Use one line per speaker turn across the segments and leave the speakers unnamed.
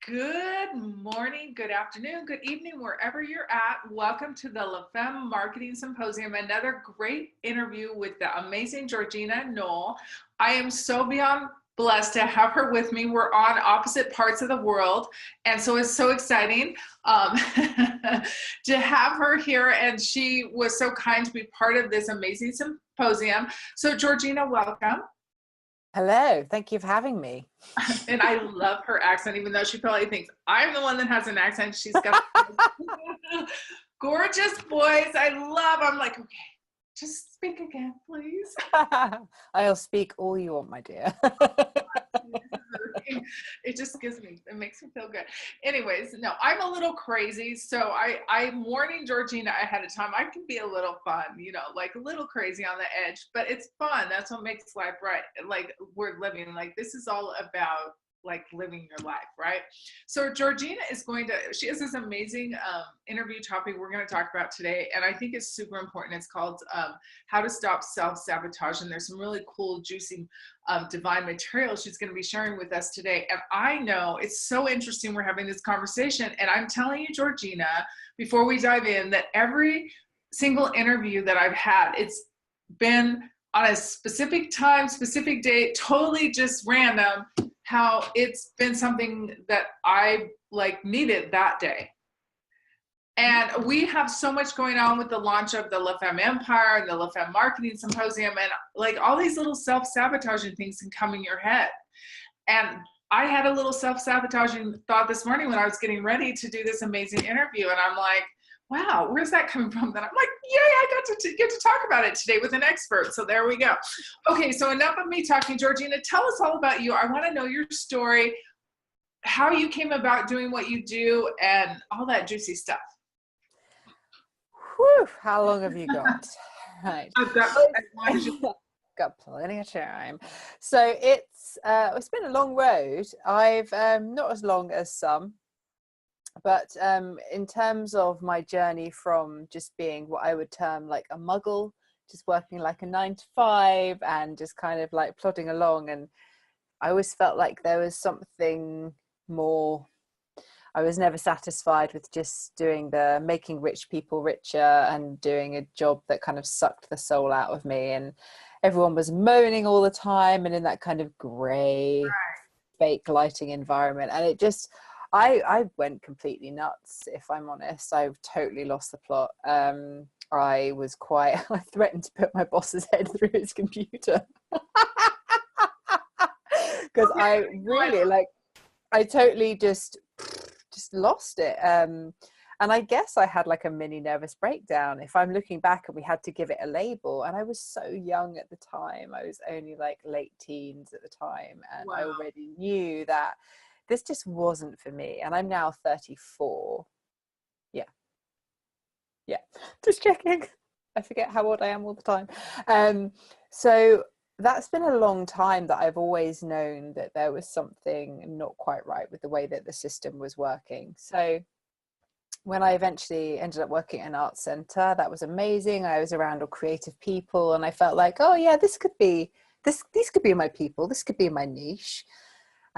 Good morning, good afternoon, good evening, wherever you're at. Welcome to the LFMS Marketing Symposium, another great interview with the amazing Georgina and Noel. I am so beyond blessed to have her with me. We're on opposite parts of the world, and so it's so exciting to have her here, and she was so kind to be part of this amazing symposium. So Georgina, welcome.
Hello, thank you for having me.
And I love her accent, even though she probably thinks I'm the one that has an accent. She's got gorgeous voice. I'm like, okay, just speak again, please.
I'll speak all you want, my dear.
It makes me feel good. Anyways, no, I'm a little crazy. So I'm warning Georgina ahead of time. I can be a little fun, like a little crazy on the edge, but it's fun. That's what makes life right. Like we're living, like this is all about like living your life, right? So Georgina she has this amazing interview topic we're going to talk about today, and I think it's super important. It's called how to stop self-sabotage, and there's some really cool, juicy, divine material she's going to be sharing with us today. And I know it's so interesting we're having this conversation, and I'm telling you, Georgina, before we dive in, that every single interview that I've had, it's been on a specific time, specific date, totally just random, how it's been something that I needed that day. And we have so much going on with the launch of the LFM Empire and the LFM Marketing Symposium, and like all these little self-sabotaging things can come in your head. And I had a little self-sabotaging thought this morning when I was getting ready to do this amazing interview, and I'm like, wow, where's that coming from? Then I'm like, yay, I got to get to talk about it today with an expert. So there we go. Okay, so enough of me talking. Georgina, tell us all about you. I want to know your story, how you came about doing what you do, and all that juicy stuff.
Whew, how long have you got? Right.
I've got
got plenty of time. So it's been a long road. I've not as long as some, but in terms of my journey from just being what I would term like a muggle, just working like a 9 to 5 and just kind of like plodding along, and I always felt like there was something more. I was never satisfied with just doing the making rich people richer and doing a job that kind of sucked the soul out of me, and everyone was moaning all the time and in that kind of grey fake lighting environment, and it just I went completely nuts, if I'm honest. I totally lost the plot. I threatened to put my boss's head through his computer because I really I totally just lost it. And I guess I had like a mini nervous breakdown, if I'm looking back, and we had to give it a label. And I was so young at the time. I was only like late teens at the time. And I already knew that this just wasn't for me. And I'm now 34. Yeah. Just checking. I forget how old I am all the time. So that's been a long time that I've always known that there was something not quite right with the way that the system was working. So when I eventually ended up working at an arts centre, that was amazing. I was around all creative people, and I felt like, oh yeah, these could be my people. This could be my niche.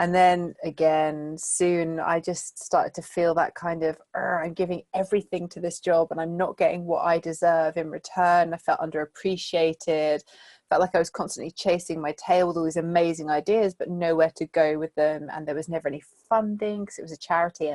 And then again, soon I just started to feel that kind of, I'm giving everything to this job and I'm not getting what I deserve in return. I felt underappreciated, felt like I was constantly chasing my tail with all these amazing ideas, but nowhere to go with them. And there was never any funding because it was a charity.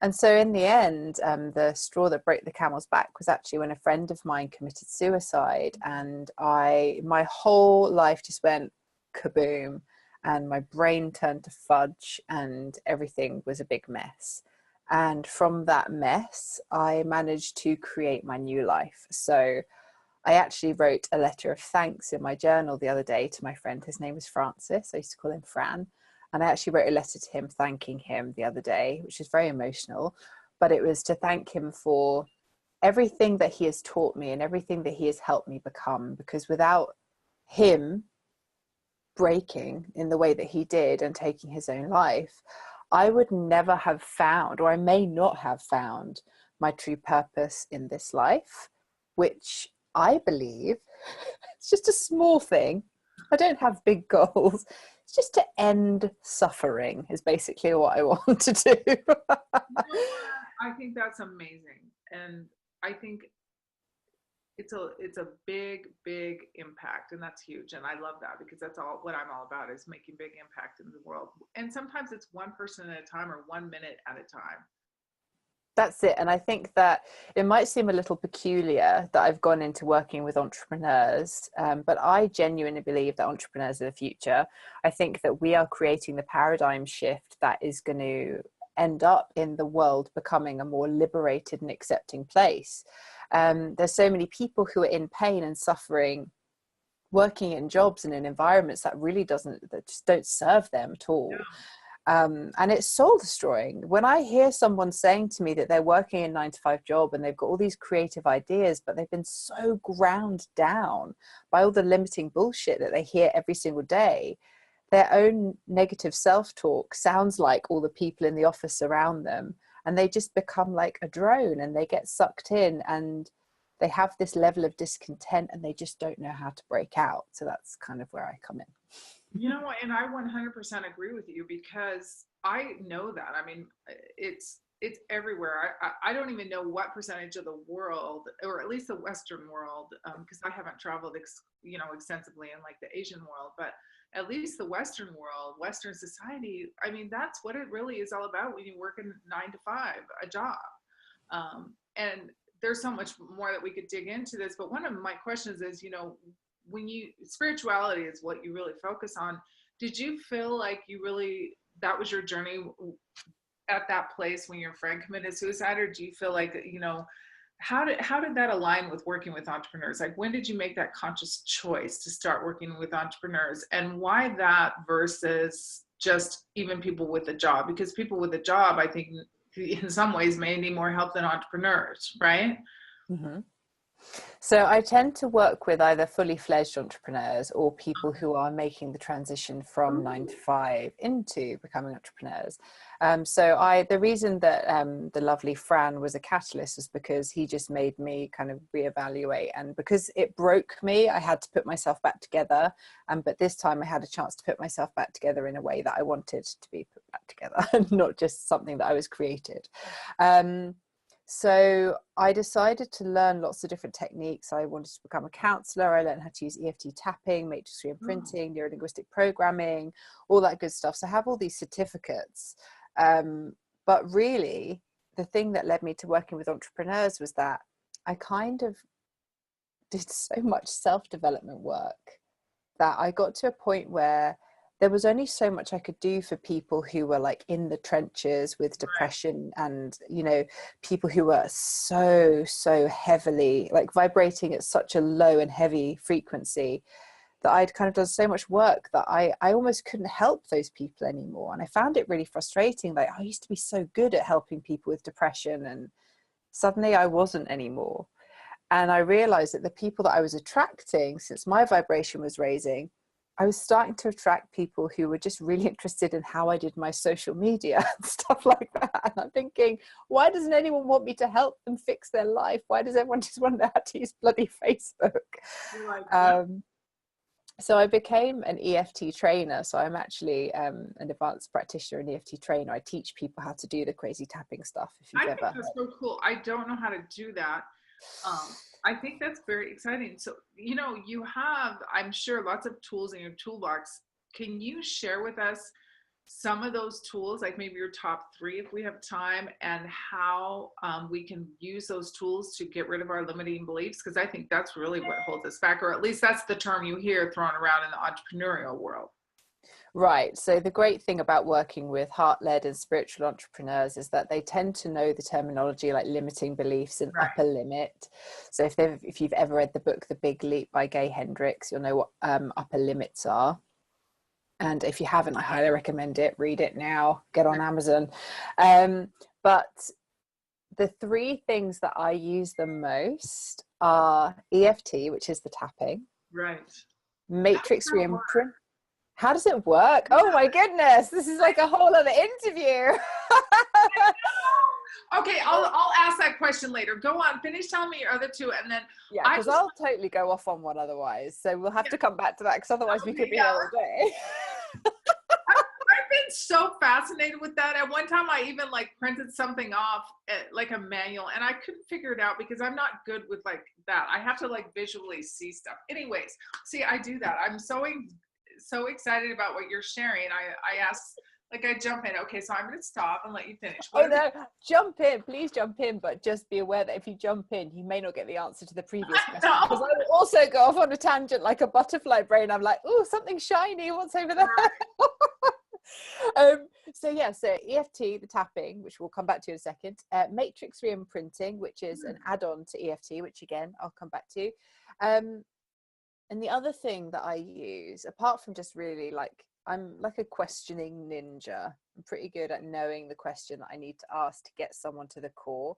And so in the end, the straw that broke the camel's back was actually when a friend of mine committed suicide, and my whole life just went kaboom. And my brain turned to fudge and everything was a big mess. And from that mess, I managed to create my new life. So I actually wrote a letter of thanks in my journal the other day to my friend. His name was Francis. I used to call him Fran. And I actually wrote a letter to him thanking him the other day, which is very emotional. But it was to thank him for everything that he has taught me and everything that he has helped me become. Because without him breaking in the way that he did and taking his own life, I would never have found, or I may not have found, my true purpose in this life, which I believe it's just a small thing. I don't have big goals. it's just to end suffering is basically what I want to do.
You know what? I think that's amazing. And I think it's a big impact, and that's huge. And I love that, because that's all what I'm all about, is making big impact in the world. And sometimes it's one person at a time, or 1 minute at a time.
That's it. And I think that it might seem a little peculiar that I've gone into working with entrepreneurs, but I genuinely believe that entrepreneurs are the future. I think that we are creating the paradigm shift that is going to end up in the world becoming a more liberated and accepting place. There's so many people who are in pain and suffering, working in jobs and in environments that just don't serve them at all.
Yeah.
And it's soul destroying. When I hear someone saying to me that they're working a 9-to-5 job and they've got all these creative ideas, but they've been so ground down by all the limiting bullshit that they hear every single day, their own negative self-talk sounds like all the people in the office around them, and they just become like a drone, and they get sucked in, and they have this level of discontent, and they just don't know how to break out. So that's kind of where I come in.
You know, and I 100% agree with you, because I know that. I mean, it's everywhere. I don't even know what percentage of the world, or at least the Western world, because I haven't traveled, extensively in like the Asian world, but at least the Western world, Western society, I mean, that's what it really is all about when you work in 9-to-5, a job. And there's so much more that we could dig into this, but one of my questions is, when spirituality is what you really focus on, did you feel like that was your journey at that place when your friend committed suicide? Or do you feel like, how did that align with working with entrepreneurs? Like, when did you make that conscious choice to start working with entrepreneurs, and why that versus just even people with a job? Because people with a job, I think in some ways may need more help than entrepreneurs, right?
Mm-hmm. So I tend to work with either fully fledged entrepreneurs or people who are making the transition from 9-to-5 into becoming entrepreneurs. The reason that the lovely Fran was a catalyst was because he just made me kind of reevaluate, and because it broke me, I had to put myself back together. But this time I had a chance to put myself back together in a way that I wanted to be put back together, and not just something that I was created. So I decided to learn lots of different techniques. I wanted to become a counselor. I learned how to use EFT tapping, matrix reimprinting, neuro-linguistic programming, all that good stuff. So I have all these certificates. But really, the thing that led me to working with entrepreneurs was that I kind of did so much self-development work that I got to a point where there was only so much I could do for people who were like in the trenches with depression, and, people who were so heavily like vibrating at such a low and heavy frequency that I'd kind of done so much work that I almost couldn't help those people anymore. And I found it really frustrating. Like, I used to be so good at helping people with depression, and suddenly I wasn't anymore. And I realized that the people that I was attracting, since my vibration was raising, I was starting to attract people who were just really interested in how I did my social media and stuff like that. And I'm thinking, why doesn't anyone want me to help them fix their life? Why does everyone just want to know how to use bloody Facebook? So I became an EFT trainer. So I'm actually an advanced practitioner and EFT trainer. I teach people how to do the crazy tapping stuff. If you've
I think
ever
that's so cool. I don't know how to do that. I think that's very exciting. So, you have, I'm sure, lots of tools in your toolbox. Can you share with us some of those tools, like maybe your top 3 if we have time, and how we can use those tools to get rid of our limiting beliefs? Because I think that's really what holds us back, or at least that's the term you hear thrown around in the entrepreneurial world.
Right. So the great thing about working with heart-led and spiritual entrepreneurs is that they tend to know the terminology like limiting beliefs and upper limit. So if you've ever read the book The Big Leap by Gay Hendricks, you'll know what upper limits are. And if you haven't, I highly recommend it. Read it now. Get on Amazon. But the 3 things that I use the most are EFT, which is the tapping.
Right.
Matrix reimprint. How does it work? Oh my goodness, this is like a whole other interview.
Okay, I'll ask that question later. Go on, finish telling me your other 2, and then
because I'll totally go off on one otherwise. So we'll have to come back to that, because otherwise we could be here all day.
so fascinated with that. At one time I even like printed something off like a manual, and I couldn't figure it out because I'm not good with like that. I have to like visually see stuff. Anyways, see, I do that. I'm so excited about what you're sharing. I asked, like, I jump in. Okay, so I'm going to stop and let you finish.
Oh no, jump in, please jump in, but just be aware that if you jump in, you may not get the answer to the previous question, because I will also go off on a tangent like a butterfly brain. I'm like, oh, something shiny, what's over there? So EFT, the tapping, which we'll come back to in a second, matrix re-imprinting, which is an add-on to EFT, which again I'll come back to, and the other thing that I use, apart from just really like, I'm like a questioning ninja. I'm pretty good at knowing the question that I need to ask to get someone to the core.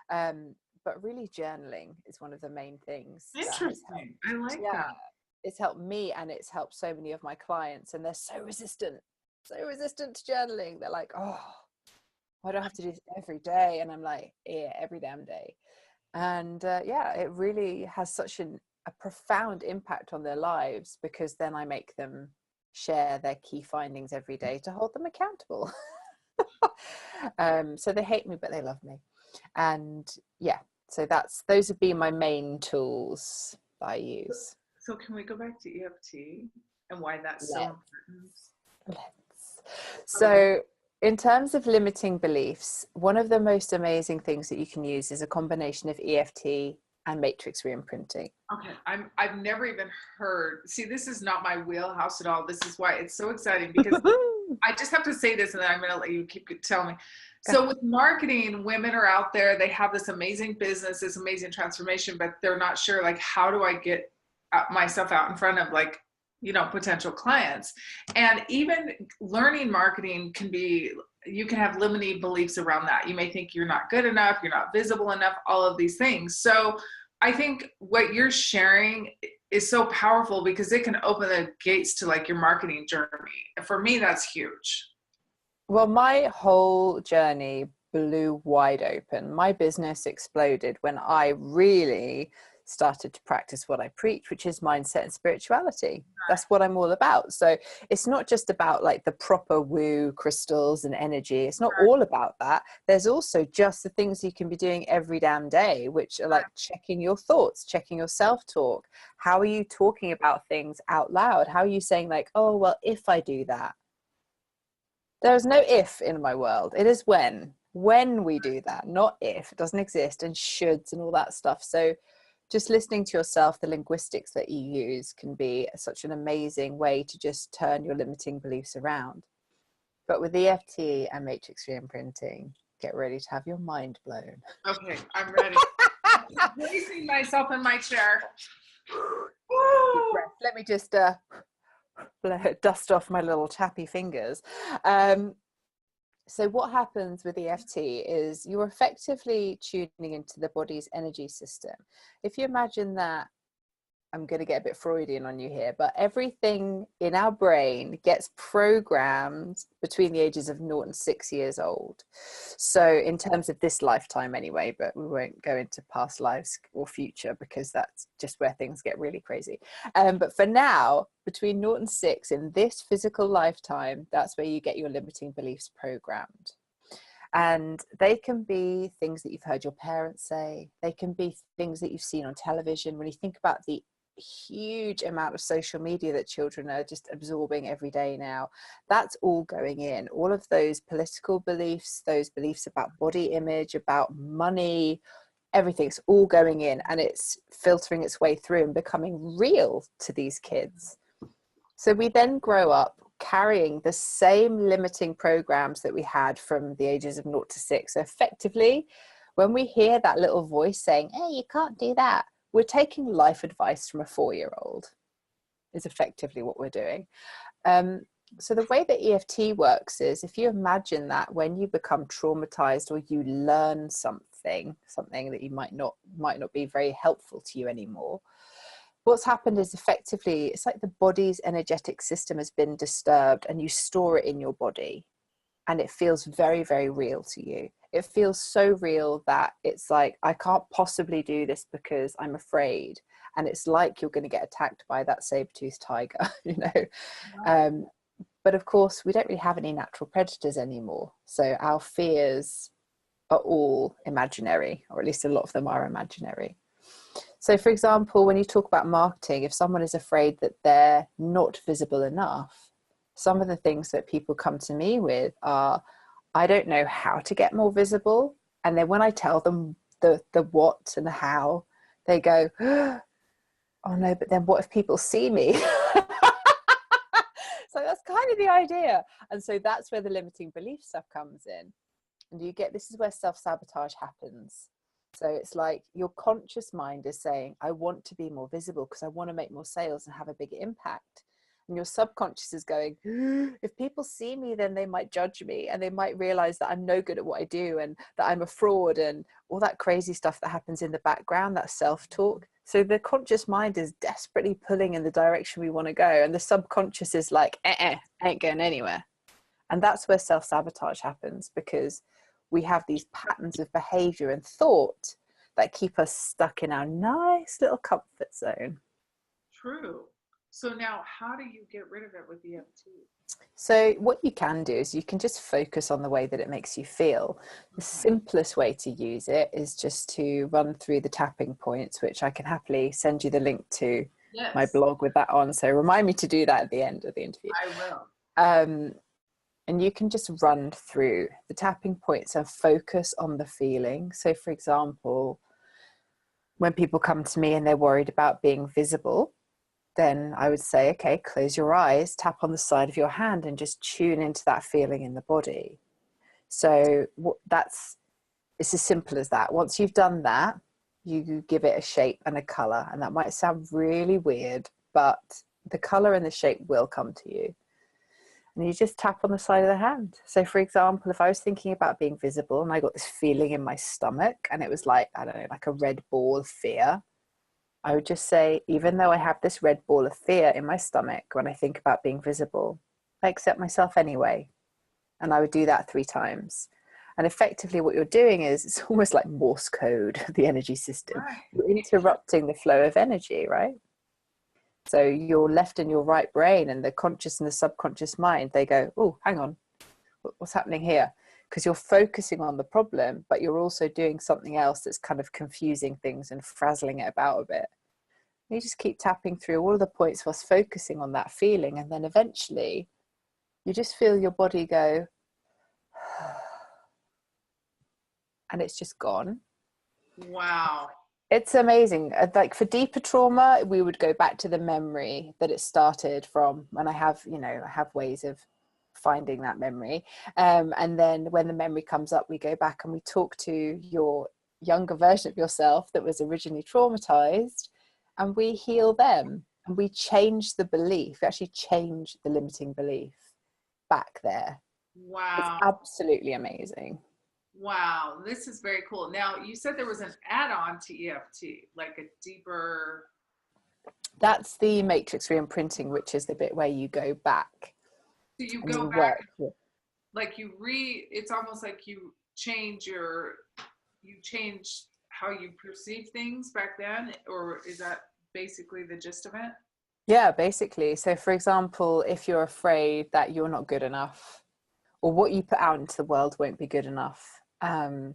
But really journaling is one of the main things.
Interesting. I like that.
It's helped me, and it's helped so many of my clients, and they're so resistant to journaling. They're like, oh, why do I have to do this every day? And I'm like, yeah, every damn day. And it really has such a profound impact on their lives, because then I make them share their key findings every day to hold them accountable. So they hate me, but they love me. And so those have been my main tools that I use.
So can we go back to EFT and why that's so important?
So in terms of limiting beliefs, one of the most amazing things that you can use is a combination of EFT and matrix re-imprinting.
Okay, I've never even heard. See, this is not my wheelhouse at all. This is why it's so exciting, because I just have to say this, and then I'm going to let you keep telling me. So with marketing, women are out there, they have this amazing business, this amazing transformation, but they're not sure, like, how do I get myself out in front of, like, potential clients? And even learning marketing you can have limiting beliefs around that. You may think you're not good enough, you're not visible enough, all of these things. So I think what you're sharing is so powerful, because it can open the gates to like your marketing journey. And for me, that's huge.
Well, my whole journey blew wide open. My business exploded when I really started to practice what I preach, which is mindset and spirituality. That's what I'm all about. So it's not just about like the proper woo crystals and energy. It's not all about that. There's also just the things you can be doing every damn day, which are like checking your thoughts, checking your self-talk. How are you talking about things out loud? How are you saying like, oh, well, if I do that? There's no if in my world. It is when we do that, not if. It doesn't exist, and shoulds and all that stuff. So just listening to yourself, the linguistics that you use can be such an amazing way to just turn your limiting beliefs around. But with EFT and matrix re-imprinting, get ready to have your mind blown.
Okay, I'm ready. Bracing myself in my chair.
Let me just dust off my little chappy fingers. So what happens with EFT is you're effectively tuning into the body's energy system. If you imagine that, I'm going to get a bit Freudian on you here, but everything in our brain gets programmed between the ages of 0 and 6 years old. So in terms of this lifetime anyway, but we won't go into past lives or future, because that's just where things get really crazy. But for now, between 0 and 6 in this physical lifetime, that's where you get your limiting beliefs programmed. And they can be things that you've heard your parents say. They can be things that you've seen on television. When you think about the huge amount of social media that children are just absorbing every day now, that's all going in. All of those political beliefs, those beliefs about body image, about money, everything's all going in, and it's filtering its way through and becoming real to these kids. So we then grow up carrying the same limiting programs that we had from the ages of 0 to 6. So effectively, when we hear that little voice saying, hey, you can't do that, we're taking life advice from a 4-year-old, is effectively what we're doing. So the way that EFT works is, if you imagine that when you become traumatized, or you learn something that you might not be very helpful to you anymore, what's happened is effectively it's like the body's energetic system has been disturbed, and you store it in your body, and it feels very, very real to you. It feels so real that it's like, I can't possibly do this because I'm afraid. And it's like you're going to get attacked by that saber-toothed tiger, But of course, we don't really have any natural predators anymore. So our fears are all imaginary, or at least a lot of them are imaginary. So for example, when you talk about marketing, if someone is afraid that they're not visible enough, some of the things that people come to me with are, I don't know how to get more visible. And then when I tell them the what and the how, they go, oh no, but then what if people see me? So that's kind of the idea. And so that's where the limiting belief stuff comes in. And you get, this is where self-sabotage happens. So it's like your conscious mind is saying, I want to be more visible because I want to make more sales and have a bigger impact. And your subconscious is going, if people see me, then they might judge me and they might realize that I'm no good at what I do and that I'm a fraud and all that crazy stuff that happens in the background, that self-talk. So the conscious mind is desperately pulling in the direction we want to go. And the subconscious is like, ain't going anywhere. And that's where self-sabotage happens, because we have these patterns of behavior and thought that keep us stuck in our nice little comfort zone.
True. So now how do you get rid of it with EFT?
So what you can do is you can just focus on the way that it makes you feel. The simplest way to use it is just to run through the tapping points, which I can happily send you the link to my blog with that on. So remind me to do that at the end of the interview.
I will.
And you can just run through the tapping points and focus on the feeling. So for example, when people come to me and they're worried about being visible, then I would say, okay, close your eyes, tap on the side of your hand and just tune into that feeling in the body. So it's as simple as that. Once you've done that, you give it a shape and a color. And that might sound really weird, but the color and the shape will come to you. And you just tap on the side of the hand. So for example, if I was thinking about being visible and I got this feeling in my stomach and it was like, I don't know, like a red ball of fear, I would just say, even though I have this red ball of fear in my stomach when I think about being visible, I accept myself anyway. And I would do that 3 times. And effectively what you're doing is, it's almost like Morse code, the energy system.
Right.
You're interrupting the flow of energy, right? So your left and your right brain and the conscious and the subconscious mind, they go, oh, hang on, what's happening here? Because you're focusing on the problem, but you're also doing something else that's kind of confusing things and frazzling it about a bit. And you just keep tapping through all of the points whilst focusing on that feeling. And then eventually you just feel your body go, and it's just gone.
Wow.
It's amazing. Like for deeper trauma, we would go back to the memory that it started from. And I have ways of finding that memory. And then when the memory comes up, we go back and we talk to your younger version of yourself that was originally traumatized, and we heal them and we change the belief. We actually change the limiting belief back there.
Wow.
It's absolutely amazing.
Wow, this is very cool. Now, you said there was an add-on to EFT, like a deeper...
That's the matrix re-imprinting, which is the bit where you go back.
So you go back, like it's almost like you change how you perceive things back then, or is that basically the gist of it?
Yeah, basically. So for example, if you're afraid that you're not good enough, or what you put out into the world won't be good enough, an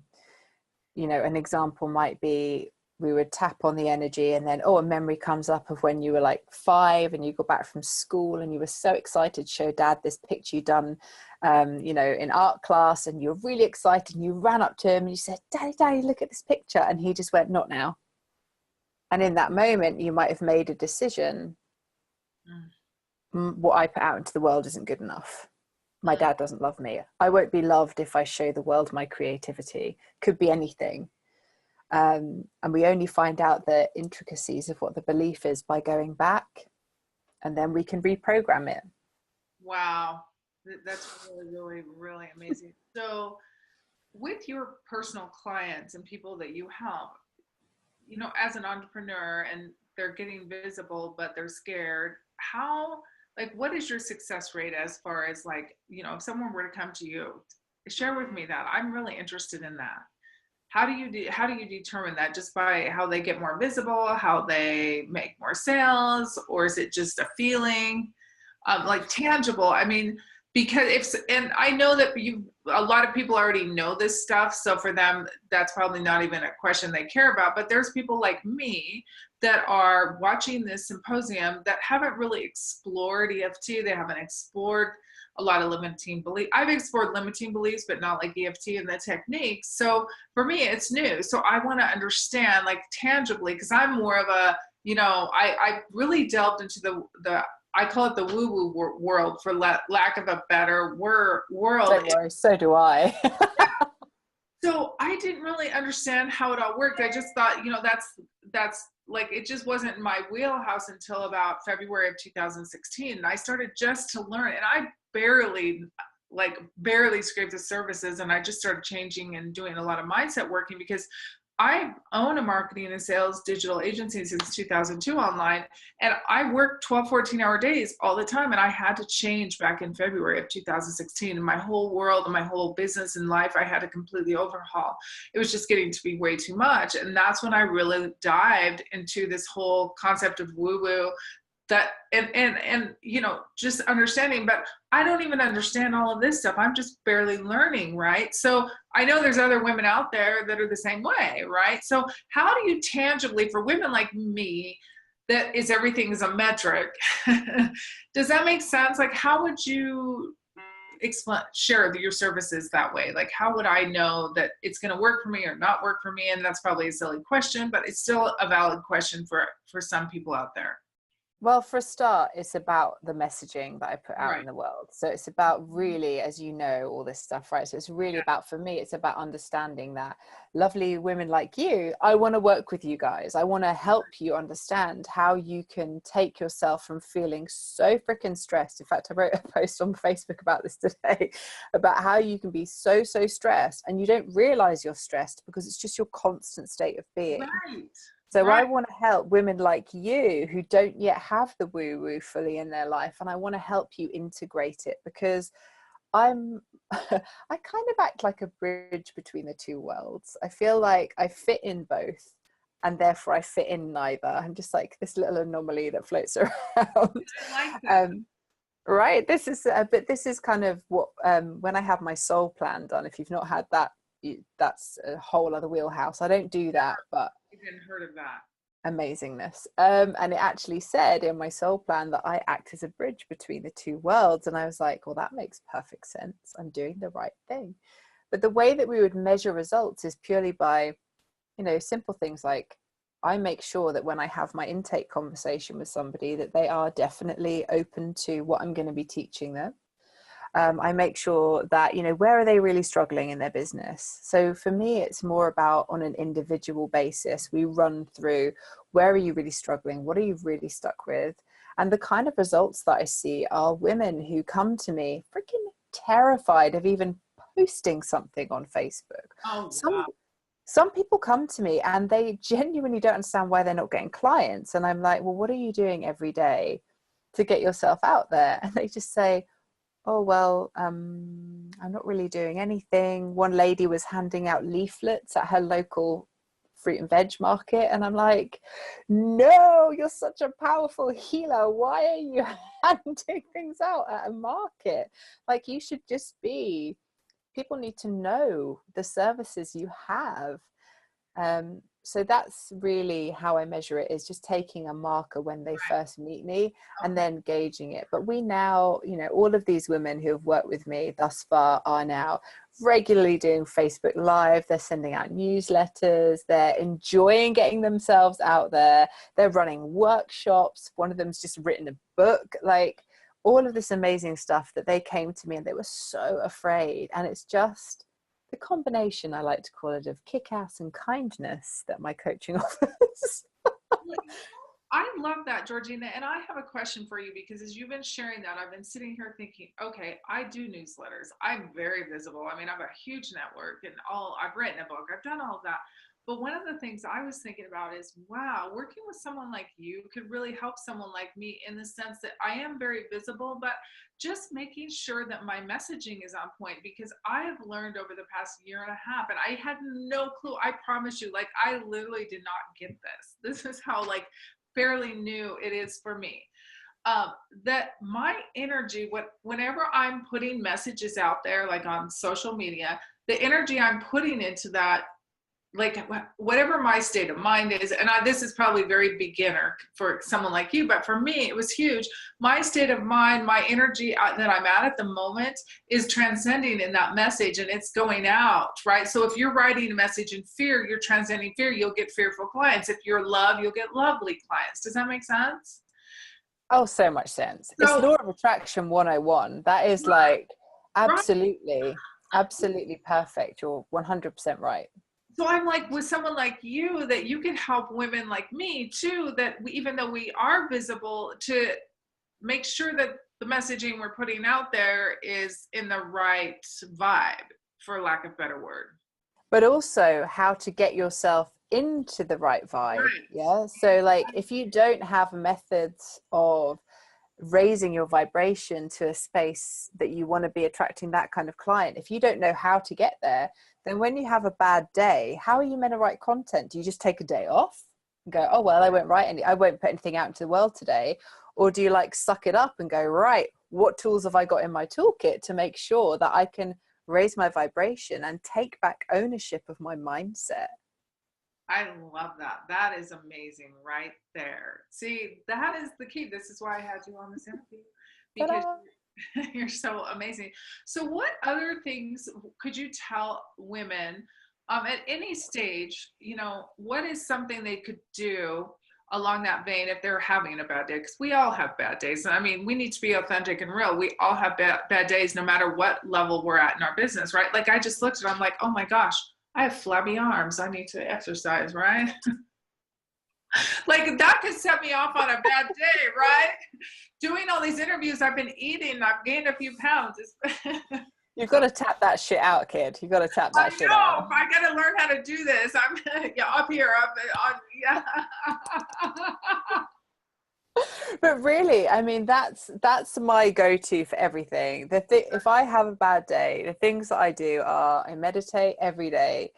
example might be, we would tap on the energy and then, a memory comes up of when you were like 5 and you got back from school and you were so excited to show dad this picture you'd done, in art class, and you're really excited and you ran up to him and you said, daddy, look at this picture. And he just went, not now. And in that moment, you might have made a decision. What I put out into the world isn't good enough. My dad doesn't love me. I won't be loved if I show the world my creativity. Could be anything. And we only find out the intricacies of what the belief is by going back, and then we can reprogram it.
Wow. That's really, really, really amazing. So with your personal clients and people that you help, as an entrepreneur and they're getting visible, but they're scared, what is your success rate as far as if someone were to come to you? Share with me that. I'm really interested in that. How do you determine that? Just by how they get more visible, how they make more sales, or is it just a feeling? like tangible. I mean, because and I know that a lot of people already know this stuff. So for them, that's probably not even a question they care about. But there's people like me that are watching this symposium that haven't really explored EFT. They haven't explored a lot of limiting beliefs. I've explored limiting beliefs, but not like EFT and the techniques. So for me, it's new. So I want to understand like tangibly, because I'm more of a, I really delved into the I call it the woo-woo world for lack of a better world.
Don't worry, so do I.
So I didn't really understand how it all worked. I just thought, that's like, it just wasn't my wheelhouse until about February of 2016. And I started just to learn, and I barely scraped the surfaces. And I just started changing and doing a lot of mindset working, because I own a marketing and sales digital agency since 2002 online, and I worked 12, 14-hour days all the time. And I had to change back in February of 2016, and my whole world and my whole business and life, I had to completely overhaul. It was just getting to be way too much. And that's when I really dived into this whole concept of woo-woo, that and just understanding. But I don't even understand all of this stuff. I'm just barely learning, right? So I know there's other women out there that are the same way, right? So how do you tangibly, for women like me, that is everything is a metric, does that make sense? Like, how would you share your services that way? Like, how would I know that it's going to work for me or not work for me? And that's probably a silly question, but it's still a valid question for some people out there.
Well, for a start, it's about the messaging that I put out
Right.
in the world. So it's about really, as you know, all this stuff, right? So it's really about, for me, it's about understanding that lovely women like you, I want to work with you guys. I want to help you understand how you can take yourself from feeling so freaking stressed. In fact, I wrote a post on Facebook about this today, about how you can be so stressed and you don't realize you're stressed because it's just your constant state of being.
Right.
So
right.
I want to help women like you who don't yet have the woo-woo fully in their life, and I want to help you integrate it, because I kind of act like a bridge between the two worlds. I feel like I fit in both, and therefore I fit in neither. I'm just like this little anomaly that floats around.
I like that.
Right. This is kind of what, when I have my soul plan done, if you've not had that, that's a whole other wheelhouse. I don't do that, but
I hadn't heard of that.
Amazingness. And it actually said in my soul plan that I act as a bridge between the two worlds. And I was like, well, that makes perfect sense. I'm doing the right thing. But the way that we would measure results is purely by, simple things like, I make sure that when I have my intake conversation with somebody, that they are definitely open to what I'm going to be teaching them. I make sure that, where are they really struggling in their business? So for me, it's more about on an individual basis. We run through, where are you really struggling? What are you really stuck with? And the kind of results that I see are women who come to me freaking terrified of even posting something on Facebook.
Oh, wow.
Some people come to me and they genuinely don't understand why they're not getting clients. And I'm like, well, what are you doing every day to get yourself out there? And they just say, oh, well, I'm not really doing anything. One lady was handing out leaflets at her local fruit and veg market. And I'm like, no, you're such a powerful healer. Why are you handing things out at a market? Like, you should just be, people need to know the services you have. So that's really how I measure it, is just taking a marker when they first meet me and then gauging it. But we now, all of these women who have worked with me thus far are now regularly doing Facebook Live. They're sending out newsletters. They're enjoying getting themselves out there. They're running workshops. One of them's just written a book, like all of this amazing stuff that they came to me and they were so afraid. And it's just the combination, I like to call it, of kick-ass and kindness that my coaching offers.
I love that, Georgina. And I have a question for you, because as you've been sharing that, I've been sitting here thinking, okay, I do newsletters. I'm very visible. I mean, I have a huge network and I've written a book. I've done all of that. But one of the things I was thinking about is, wow, working with someone like you could really help someone like me, in the sense that I am very visible, but just making sure that my messaging is on point, because I have learned over the past year and a half, and I had no clue. I promise you, like, I literally did not get this. This is how, like, fairly new it is for me. that my energy, whenever I'm putting messages out there, like on social media, the energy I'm putting into that, like whatever my state of mind is, and this is probably very beginner for someone like you, but for me it was huge. My state of mind, my energy that I'm at the moment is transcending in that message, and it's going out, right? So if you're writing a message in fear, you're transcending fear, you'll get fearful clients. If you're love, you'll get lovely clients. Does that make sense?
Oh, so much sense. It's
So
law of attraction 101. That is like absolutely, absolutely perfect. You're 100% right.
so I'm like, with someone like you, that you can help women like me too, that even though we are visible, to make sure that the messaging we're putting out there is in the right vibe, for lack of a better word.
But also how to get yourself into the right vibe.
Right.
Yeah. So like if you don't have methods of raising your vibration to a space that you want to be attracting that kind of client, if you don't know how to get there, then when you have a bad day, how are you meant to write content? Do you just take a day off and go, oh well, I won't put anything out into the world today? Or do you like suck it up and go, right, what tools have I got in my toolkit to make sure that I can raise my vibration and take back ownership of my mindset?
I love that. That is amazing right there. See, that is the key. This is why I had you on this interview, because
Ta-da!
you're so amazing. So what other things could you tell women at any stage, what is something they could do along that vein if they're having a bad day? Because we all have bad days. I mean, we need to be authentic and real. We all have bad days, no matter what level we're at in our business, right? Like I just looked at it, I'm like, oh my gosh, I have flabby arms. I need to exercise, right? Like that could set me off on a bad day, right? Doing all these interviews, I've been eating, I've gained a few pounds.
You've got to tap that shit out, kid. You've got to tap that shit out.
I got to learn how to do this. I'm up here, yeah.
But really, I mean, that's my go-to for everything. If I have a bad day, the things that I do are I meditate every day.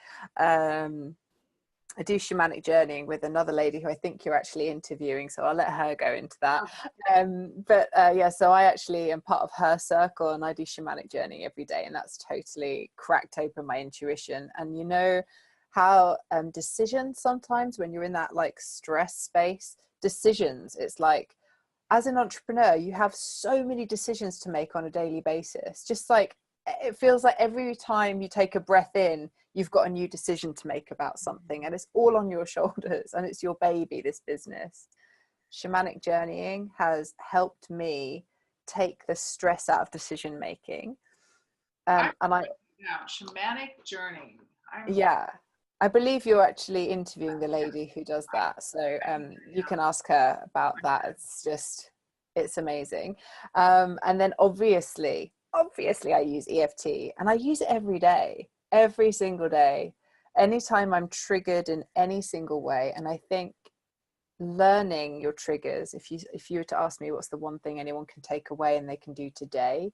I do shamanic journeying with another lady who I think you're actually interviewing, so I'll let her go into that. Yeah, so I actually am part of her circle, and I do shamanic journeying every day, and that's totally cracked open my intuition. And you know how decisions, sometimes when you're in that like stress space, decisions, it's like, as an entrepreneur, you have so many decisions to make on a daily basis. Just like it feels like every time you take a breath in, you've got a new decision to make about something, and it's all on your shoulders, and it's your baby, this business. Shamanic journeying has helped me take the stress out of decision making.
Shamanic journey.
Yeah, I believe you're actually interviewing the lady who does that, so you can ask her about that. It's amazing. And then obviously I use EFT, and I use it every single day, anytime I'm triggered in any single way. And I think learning your triggers, if you were to ask me what's the one thing anyone can take away and they can do today,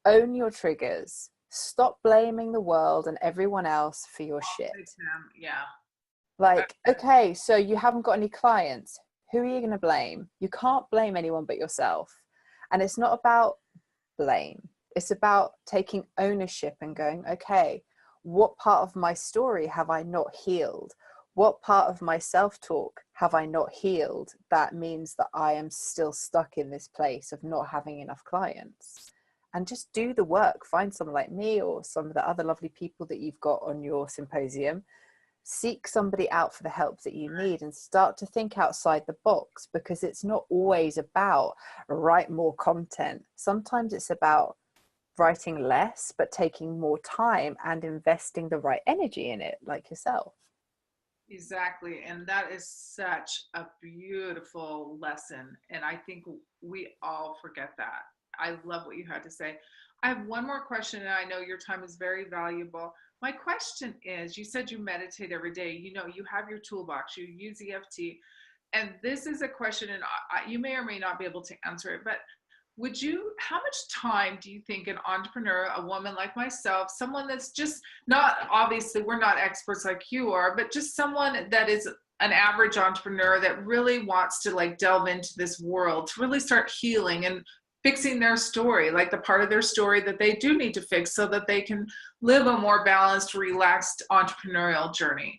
own your triggers. Stop blaming the world and everyone else for your shit.
Yeah.
Like, okay, so you haven't got any clients. Who are you going to blame? You can't blame anyone but yourself. And it's not about blame. It's about taking ownership and going, okay, what part of my story have I not healed? What part of my self-talk have I not healed? That means that I am still stuck in this place of not having enough clients. And just do the work. Find someone like me or some of the other lovely people that you've got on your symposium. Seek somebody out for the help that you need, and start to think outside the box, because it's not always about write more content. Sometimes it's about writing less, but taking more time and investing the right energy in it, like yourself.
Exactly. And that is such a beautiful lesson. And I think we all forget that. I love what you had to say. I have one more question, and I know your time is very valuable. My question is, you said you meditate every day. You have your toolbox, you use EFT. And this is a question, and you may or may not be able to answer it, but how much time do you think an entrepreneur, a woman like myself, someone that's just not, obviously we're not experts like you are, but just someone that is an average entrepreneur that really wants to like delve into this world to really start healing and fixing their story, like the part of their story that they do need to fix so that they can live a more balanced, relaxed entrepreneurial journey.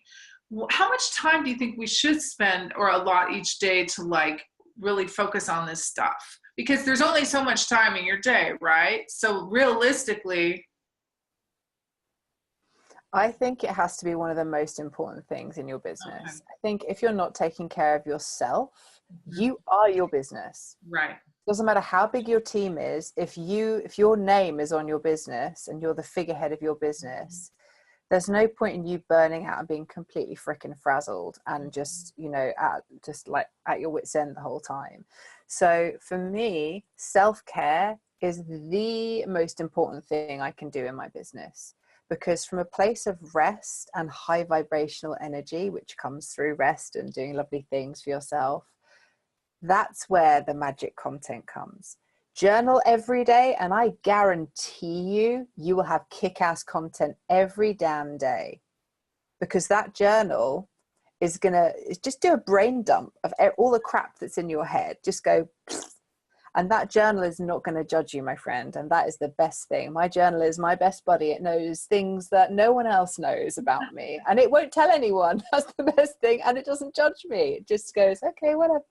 How much time do you think we should spend or allot each day to like really focus on this stuff? Because there's only so much time in your day, right? So realistically,
I think it has to be one of the most important things in your business.
okay.
I think if you're not taking care of yourself,
Mm-hmm.
you are your business.
Right.
Doesn't matter how big your team is, if your name is on your business and you're the figurehead of your business, there's no point in you burning out and being completely freaking frazzled and just, you know, at your wit's end the whole time. So for me, self-care is the most important thing I can do in my business, because from a place of rest and high vibrational energy, which comes through rest and doing lovely things for yourself, that's where the magic content comes. Journal every day, and I guarantee you will have kick-ass content every damn day, because that journal is gonna just do a brain dump of all the crap that's in your head. Just go, and that journal is not going to judge you, my friend. And that is the best thing. My journal is my best buddy. It knows things that no one else knows about me, and it won't tell anyone. That's the best thing. And it doesn't judge me. It just goes, okay, whatever.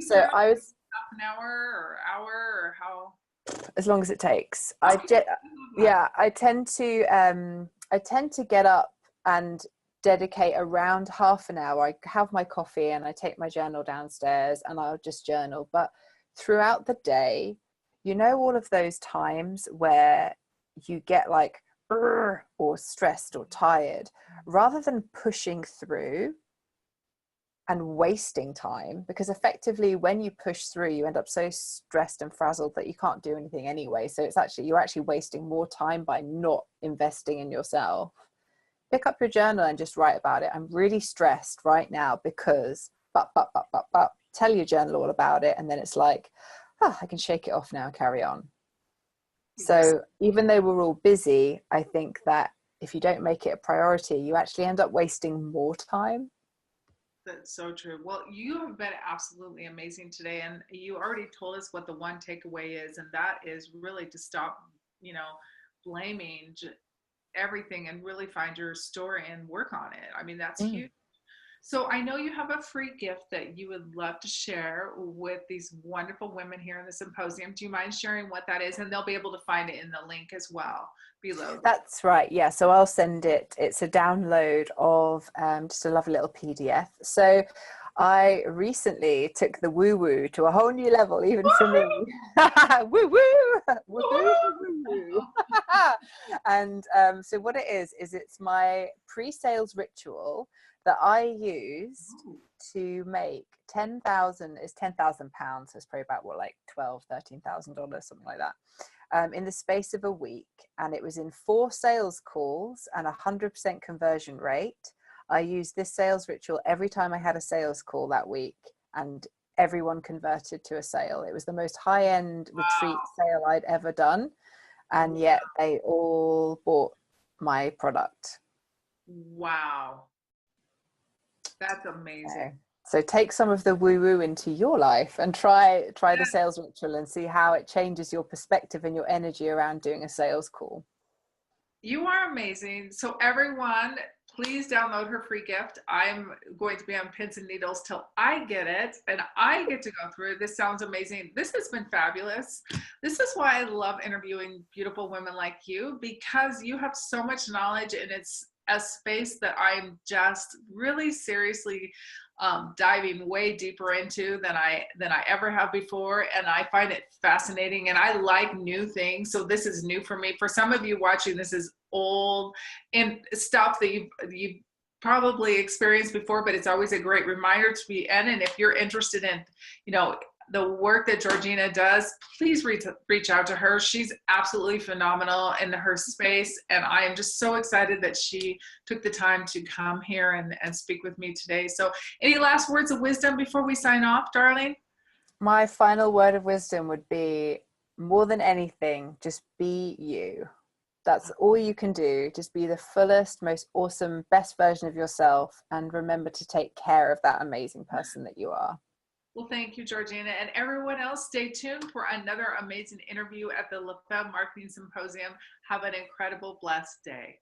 So I was
half an hour or hour or how?
As long as it takes.
Okay.
I tend to get up and dedicate around half an hour. I have my coffee and I take my journal downstairs and I'll just journal. But throughout the day, you know, all of those times where you get like or stressed or tired, rather than pushing through and wasting time, because effectively when you push through, you end up so stressed and frazzled that you can't do anything anyway. So you're actually wasting more time by not investing in yourself. Pick up your journal and just write about it. I'm really stressed right now because tell your journal all about it, and then it's like, oh, I can shake it off now and carry on. So even though we're all busy, I think that if you don't make it a priority, you actually end up wasting more time.
That's so true. Well, you have been absolutely amazing today, and you already told us what the one takeaway is, and that is really to stop, you know, blaming everything and really find your story and work on it. I mean, that's huge. So I know you have a free gift that you would love to share with these wonderful women here in the symposium. Do you mind sharing what that is? And they'll be able to find it in the link as well below.
That's right. Yeah. So I'll send it. It's a download of just a lovely little PDF. So I recently took the woo woo to a whole new level, even for me. Woo woo, woo woo. And so what it is it's my pre-sales ritual that I used to make 10,000 is 10,000 pounds. So it's probably about like $13,000, something like that, in the space of a week. And it was in 4 sales calls and 100% conversion rate. I used this sales ritual every time I had a sales call that week, and everyone converted to a sale. It was the most high-end retreat sale I'd ever done. And yet they all bought my product.
Wow. That's amazing.
So take some of the woo-woo into your life and try the sales ritual and see how it changes your perspective and your energy around doing a sales call.
You are amazing. So everyone, please download her free gift. I'm going to be on pins and needles till I get it and I get to go through it. This sounds amazing. This has been fabulous. This is why I love interviewing beautiful women like you, because you have so much knowledge, and it's a space that I'm just really seriously diving way deeper into than I ever have before. And I find it fascinating, and I like new things. So this is new for me. For some of you watching, this is old and stuff that you've probably experienced before, but it's always a great reminder to be in. And if you're interested in, you know, the work that Georgina does, please reach out to her. She's absolutely phenomenal in her space. And I am just so excited that she took the time to come here and speak with me today. So any last words of wisdom before we sign off, darling?
My final word of wisdom would be, more than anything, just be you. That's all you can do. Just be the fullest, most awesome, best version of yourself, and remember to take care of that amazing person that you are.
Well, thank you, Georgina. And everyone else, stay tuned for another amazing interview at the LFMS Marketing Symposium. Have an incredible, blessed day.